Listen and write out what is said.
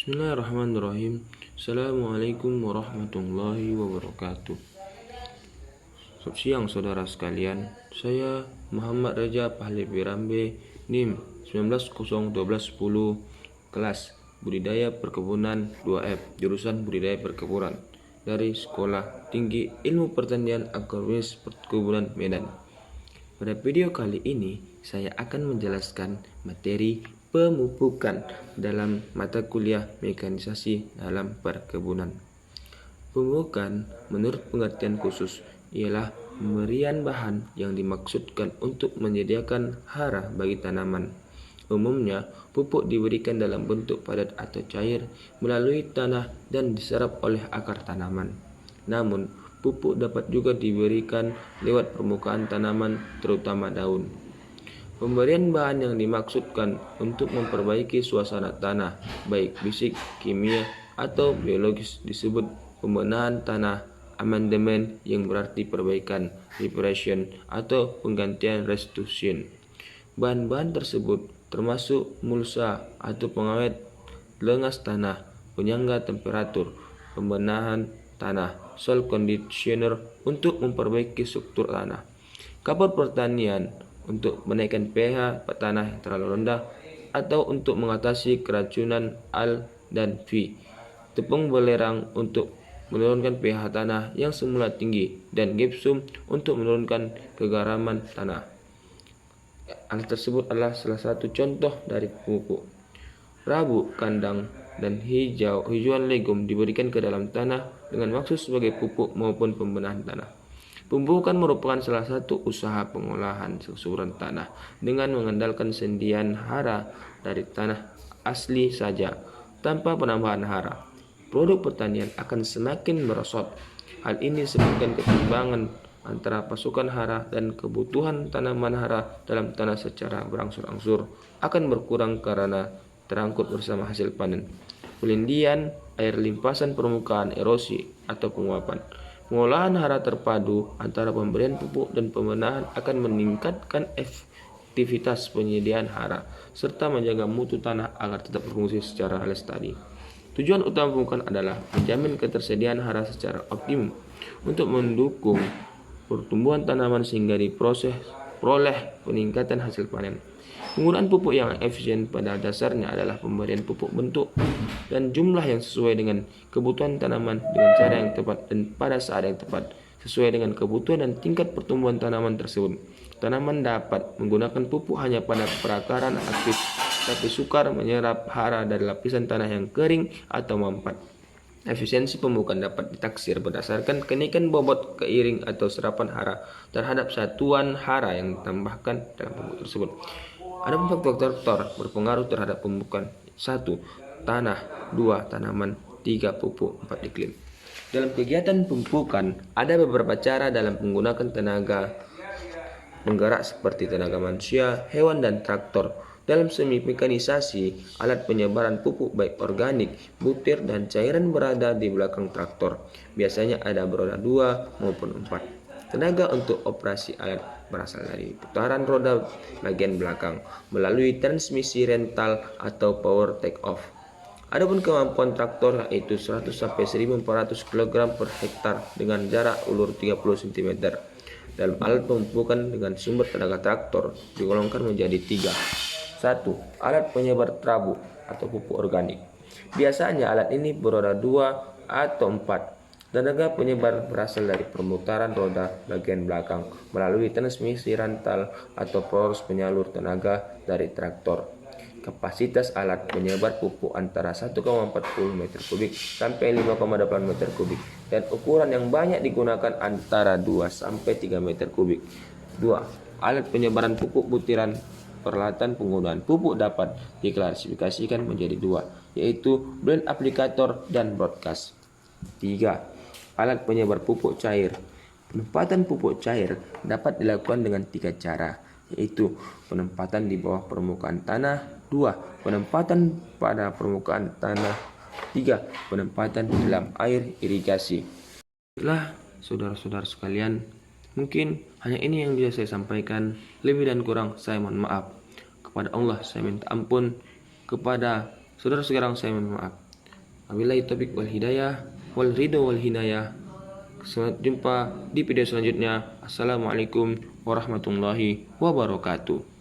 Bismillahirrahmanirrahim. Assalamualaikum warahmatullahi wabarakatuh. Selamat siang saudara sekalian. Saya Muhammad Reza Pahlevi Rambe, NIM 19012010, kelas Budidaya Perkebunan 2F, jurusan Budidaya Perkebunan, dari Sekolah Tinggi Ilmu Pertanian Agronomis Perkebunan Medan. Pada video kali ini saya akan menjelaskan materi pemupukan dalam mata kuliah mekanisasi dalam perkebunan. Pemupukan menurut pengertian khusus ialah pemberian bahan yang dimaksudkan untuk menyediakan hara bagi tanaman. Umumnya, pupuk diberikan dalam bentuk padat atau cair melalui tanah dan diserap oleh akar tanaman. Namun, pupuk dapat juga diberikan lewat permukaan tanaman, terutama daun. Pemberian bahan yang dimaksudkan untuk memperbaiki suasana tanah, baik fisik, kimia, atau biologis, disebut pembenahan tanah, amandemen yang berarti perbaikan, reparation, atau penggantian restitution. Bahan-bahan tersebut termasuk mulsa atau pengawet lengas tanah, penyangga temperatur, pembenahan tanah, soil conditioner untuk memperbaiki struktur tanah, kapur pertanian untuk menaikkan pH tanah yang terlalu rendah atau untuk mengatasi keracunan Al dan V, tepung belerang untuk menurunkan pH tanah yang semula tinggi, dan gypsum untuk menurunkan kegaraman tanah. Alat tersebut adalah salah satu contoh dari pupuk. Rabuk kandang dan hijauan legum diberikan ke dalam tanah dengan maksud sebagai pupuk maupun pembenahan tanah. Pemupukan merupakan salah satu usaha pengolahan subsuran tanah dengan mengandalkan sendian hara dari tanah asli saja tanpa penambahan hara. Produk pertanian akan semakin merosot. Hal ini disebabkan ketimbangan antara pasukan hara dan kebutuhan tanaman hara dalam tanah secara berangsur-angsur akan berkurang karena terangkut bersama hasil panen. Pelindian, air limpasan permukaan, erosi, atau penguapan. Pengolahan hara terpadu antara pemberian pupuk dan pembenahan akan meningkatkan efektivitas penyediaan hara serta menjaga mutu tanah agar tetap berfungsi secara lestari. Tujuan utama pemupukan adalah menjamin ketersediaan hara secara optimum untuk mendukung pertumbuhan tanaman sehingga diperoleh peningkatan hasil panen. Penggunaan pupuk yang efisien pada dasarnya adalah pemberian pupuk bentuk dan jumlah yang sesuai dengan kebutuhan tanaman dengan cara yang tepat dan pada saat yang tepat, sesuai dengan kebutuhan dan tingkat pertumbuhan tanaman tersebut. Tanaman dapat menggunakan pupuk hanya pada perakaran aktif, tapi sukar menyerap hara dari lapisan tanah yang kering atau mampat. Efisiensi pemupukan dapat ditaksir berdasarkan kenaikan bobot keiring atau serapan hara terhadap satuan hara yang ditambahkan dalam pupuk tersebut. Ada faktor-faktor berpengaruh terhadap pemupukan. 1. Tanah. 2. Tanaman. 3. Pupuk. 4. Iklim. Dalam kegiatan pemupukan, ada beberapa cara dalam menggunakan tenaga penggerak seperti tenaga manusia, hewan, dan traktor. Dalam semi mekanisasi, alat penyebaran pupuk baik organik, butir, dan cairan berada di belakang traktor. Biasanya ada beroda 2 maupun 4. Tenaga untuk operasi alat berasal dari putaran roda bagian belakang melalui transmisi rental atau power take off. Adapun kemampuan traktor yaitu 100 sampai 1400 kg per hektar dengan jarak ulur 30 cm. Dalam alat pemupukan dengan sumber tenaga traktor digolongkan menjadi 3. 1. Alat penyebar trabu atau pupuk organik. Biasanya alat ini beroda 2 atau 4. Tenaga penyebar berasal dari permutaran roda bagian belakang melalui transmisi rantal atau poros penyalur tenaga dari traktor. Kapasitas alat penyebar pupuk antara 1,40 meter kubik sampai 5,8 meter kubik dan ukuran yang banyak digunakan antara 2 sampai 3 meter kubik. 2. Alat penyebaran pupuk butiran. Peralatan penggunaan pupuk dapat diklasifikasikan menjadi 2, yaitu blend aplikator dan broadcast. 3. Alat penyebar pupuk cair. Penempatan pupuk cair dapat dilakukan dengan 3 cara, yaitu penempatan di bawah permukaan tanah, 2. Penempatan pada permukaan tanah, 3. Penempatan di dalam air irigasi. Baiklah, saudara-saudara sekalian, mungkin hanya ini yang bisa saya sampaikan. Lebih dan kurang saya mohon maaf. Kepada Allah saya minta ampun, kepada saudara sekarang saya mohon maaf. Wabillahi taufiq wal hidayah wal ridho wal hinayah. Sampai jumpa di video selanjutnya. Assalamualaikum warahmatullahi wabarakatuh.